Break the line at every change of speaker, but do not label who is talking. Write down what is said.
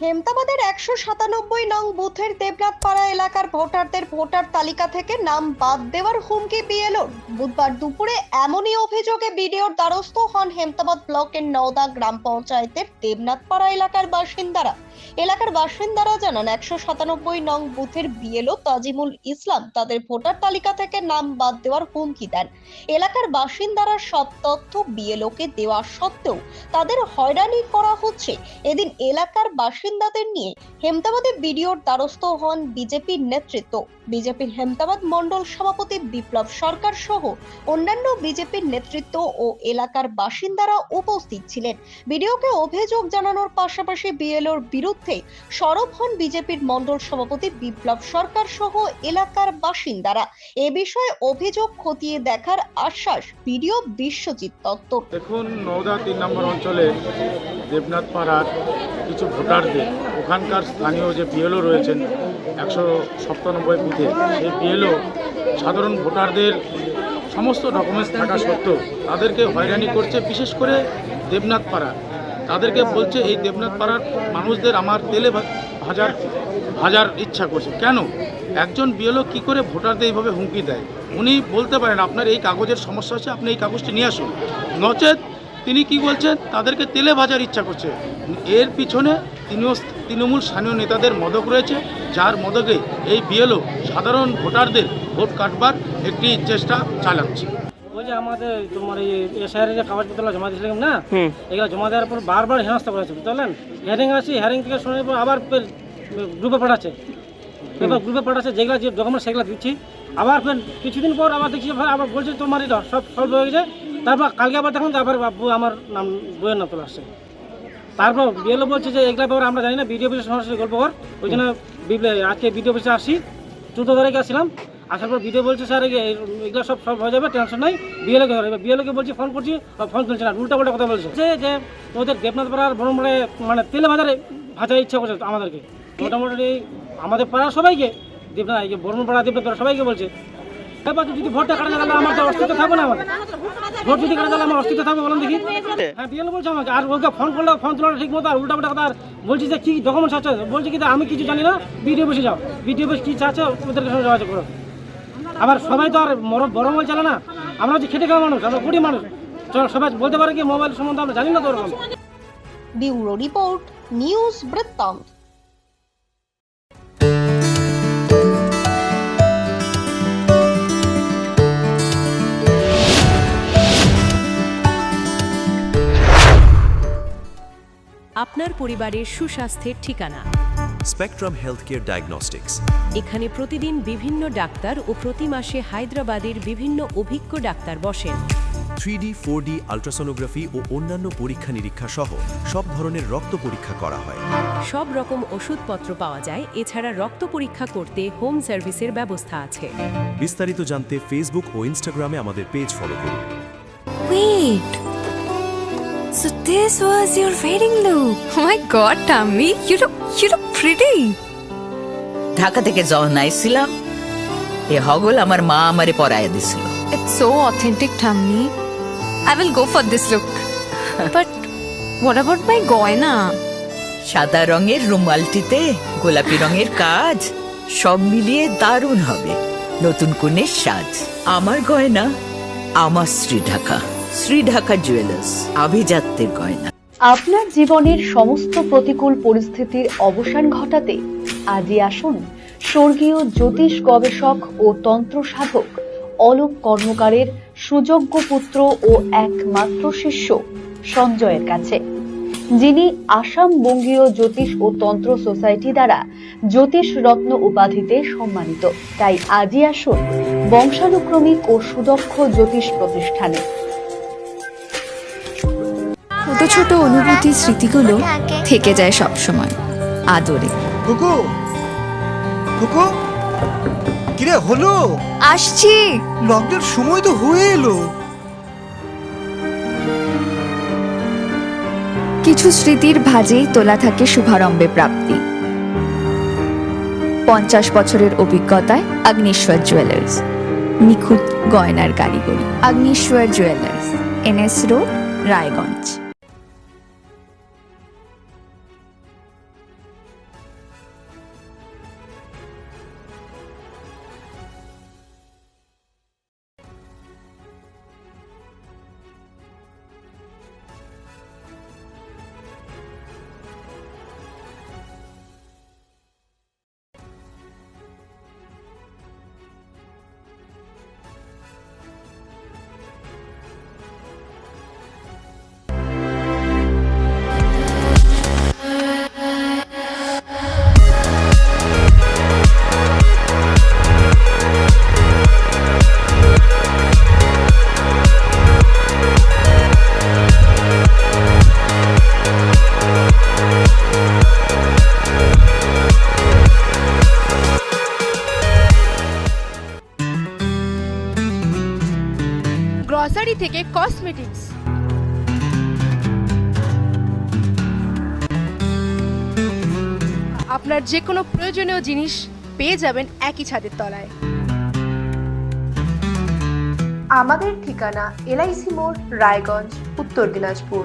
হেমতাবাদের ১৯৭ নং বুথের দেবনাথপাড়া এলাকার ভোটারদের ভোটার তালিকা থেকে নাম বাদ দেওয়ার হুমকি বিএলওর। বুধবার দুপুরে এমনই অভিযোগে বিডিওর দ্বারস্থ হন হেমতাবাদ ব্লকের নওদা গ্রাম পঞ্চায়েতের দেবনাথপাড়া এলাকার বাসিন্দারা জানান ১৯৭ নং বুথের বিএলও তাজিমুল ইসলাম তাদের ভোটার তালিকা থেকে নাম বাদ দেওয়ার হুমকি দেন। এলাকার বাসিন্দারা সব তথ্য বিএলওকে দেওয়া সত্ত্বেও তাদের হয়রানি করা হচ্ছে। এদিন এলাকার বাসিন্দাদের নিয়ে হেমতাবাদে বিডিওর দ্বারস্থ হন বিজেপির নেতৃত্ব। বিজেপির হেমতাবাদ মণ্ডল সভাপতি বিপ্লব সরকার সহ অন্যান্য বিজেপির নেতৃত্ব ও এলাকার বাসিন্দারা উপস্থিত ছিলেন। বিডিওকে অভিযোগ জানানোর পাশাপাশি বিএলওর বিরুদ্ধে সরব হন বিজেপির মণ্ডল সভাপতি বিপ্লব সরকার সহ এলাকার বাসিন্দারা। এ বিষয়ে অভিযোগ খতিয়ে দেখার আশ্বাস বিডিও বিশ্বজিৎ দত্ত।
দেখুন, নওদা ৩ নম্বর অঞ্চলে দেবনাথপাড়ার কিছু ভোটারদের ওখানকার স্থানীয় যে বিএলও রয়েছেন ১৯৭ বুথে, সেই বিএলও সাধারণ ভোটারদের সমস্ত ডকুমেন্টস থাকা সত্ত্বেও তাদেরকে হয়রানি করছে। বিশেষ করে দেবনাথপাড়া, তাদেরকে বলছে এই দেবনাথপাড়ার মানুষদের আমার তেলে ভাজার ইচ্ছা করছে। কেন একজন বিএলও কী করে ভোটারদের এইভাবে হুমকি দেয়? উনি বলতে পারেন আপনার এই কাগজের সমস্যা আছে, আপনি এই কাগজটি নিয়ে আসুন, নচেত তিনি কি বলছেন তাদেরকে তেলে ভাজার ইচ্ছা করছে। এর পিছনে তৃণমূল স্থানীয় নেতাদের মদক রয়েছে, যার মদকে এই বিএলও সাধারণ ভোটারদের ভোট কাটবার একটি চেষ্টা চালাচ্ছে।
ওই যে আমাদের তোমার এই এসআইয়ের যে কাগজপত্র জমা দিয়েছিলাম না, এগুলো জমা দেওয়ার পর বারবার হেনস্থা করেছে, বুঝলেন? হেয়ারিং আছে, হেয়ারিং থেকে শোনার পর আবার গ্রুপে পাঠাচ্ছে, যেগুলো যে ডকুমেন্ট সেগুলো দিচ্ছি। আবার ফের কিছুদিন পর আবার দেখছি আবার বলছে তোমার এটা সব সলভ হয়ে গেছে। তারপর কালকে আবার দেখুন আবার আমার নাম বইয়ের নাম তোলা আসছে। তারপর বিএলও বলছে যে এগুলো ব্যাপারে আমরা জানি না, বিডিও অফিসে সরাসরি গল্প কর। ওই জন্য আজকে বিডিও অফিসে আসি, 14 তারিখে আসছিলাম। আসার পর বিডিও বলছে স্যার এগুলো সব হয়ে যাবে, টেনশন নাই। বিএলওকে বলছি, ফোন করছি, ফোন তুলছে না, উল্টা কথা বলছে যে ওদের দেবনাথপাড়ার মানে তেলে ভাজার ইচ্ছা করছে আমাদেরকে। মোটামুটি আমাদের পাড়ার সবাইকে বরমপাড়া দেবনাথপাড়া সবাইকে বলছে। এবার যদি ভোটটা কাটা যায় তাহলে আমার তো অস্তিত্ব থাকবে না, আমাদের ভোট যদি কাটা তাহলে আমার অস্তিত্ব থাকবে, বলুন দেখি। হ্যাঁ, বিএলও বলছে আমাকে, আর ওকে ফোন করলে ফোন তোলা ঠিক মতো, আর উল্টা কথা। আর বলছি যে কী ডকুমেন্টস আছে, বলছি কি আমি কিছু জানি না, বিডিও অফিসে যাও, বিডিও অফিস কী চাচ্ছে ওদেরকে সঙ্গে যোগাযোগ করো। আবার সবাই তো আর বড় মোবাইল চালে না, আমরা হচ্ছে খেটে খাওয়া মানুষ, আমরা কুড়ি মানুষ, সবাই বলতে পারে কি মোবাইল সম্বন্ধে আমরা জানি না তো ওরকম।
ব্যুরো রিপোর্ট, নিউজ বৃত্তান্ত।
আপনার পরিবারের সুস্বাস্থ্যের ঠিকানা
স্পেকট্রাম হেলথকেয়ার ডায়াগনস্টিক্স।
এখানে প্রতিদিন বিভিন্ন ডাক্তার ও প্রতি মাসে হায়দ্রাবাদের বিভিন্ন অভিজ্ঞ ডাক্তার বসেন।
3D, 4D আল্ট্রাসোনোগ্রাফি ও অন্যান্য পরীক্ষা নিরীক্ষা সহ সব ধরনের রক্ত পরীক্ষা করা হয়।
সব রকম ওষুধপত্র পাওয়া যায়। এছাড়া রক্ত পরীক্ষা করতে হোম সার্ভিসের ব্যবস্থা আছে।
বিস্তারিত জানতে ফেসবুক ও ইনস্টাগ্রামে আমাদের পেজ ফলো করুন।
Wait. So this was your wedding look. Oh my god, Tammy, you look pretty.
Dhaka থেকে যখন আইছিলাম এ হগল আমার মা আমারে পরায় দিছিল।
It's so authentic, Tammy. I will go for this look. But what about my goina?
সাদা রঙের রুমালটিতে গোলাপি রঙের কাজ, সব মিলিয়ে দারুণ হবে নতুন কনের সাজ। আমার গয়না আমার শ্রীঢাকা জুয়েলার্স, আভিজাত্যের গয়না।
আপনার জীবনের সমস্ত প্রতিকূল পরিস্থিতির অবসান ঘটাতে আজই আসুন স্বর্গীয় জ্যোতিষ গবেষক ও তন্ত্র সাধক অলোক কর্মকারের সুযোগ্য পুত্র ও একমাত্র শিষ্য সঞ্জয়ের কাছে, যিনি আসাম বঙ্গীয় জ্যোতিষ ও তন্ত্র সোসাইটি দ্বারা জ্যোতিষ রত্ন উপাধিতে সম্মানিত। তাই আজই আসুন বংশানুক্রমিক ও সুদক্ষ জ্যোতিষ প্রতিষ্ঠানে।
ছোট ছোট অনুভূতি স্মৃতিগুলো থেকে যায় সব সময় আদরে।
কুকু কিরে হলো?
আসছি।
লকডাউন সময় তো হয়ে এলো।
কিছু স্মৃতির ভাজেই তোলা থাকে শুভারম্ভে প্রাপ্তি। 50 বছরের অভিজ্ঞতায় আগ্নেশ্বর জুয়েলার্স, নিখুঁত গয়নার কারিগরি। Agneshwar jewellers, NS road, Raiganj.
Cosmetics. আপনার যে কোনো প্রয়োজনীয় জিনিস পেয়ে যাবেন একই ছাদের তলায়। আমাদের ঠিকানা LIC মোড়, রায়গঞ্জ, উত্তর দিনাজপুর।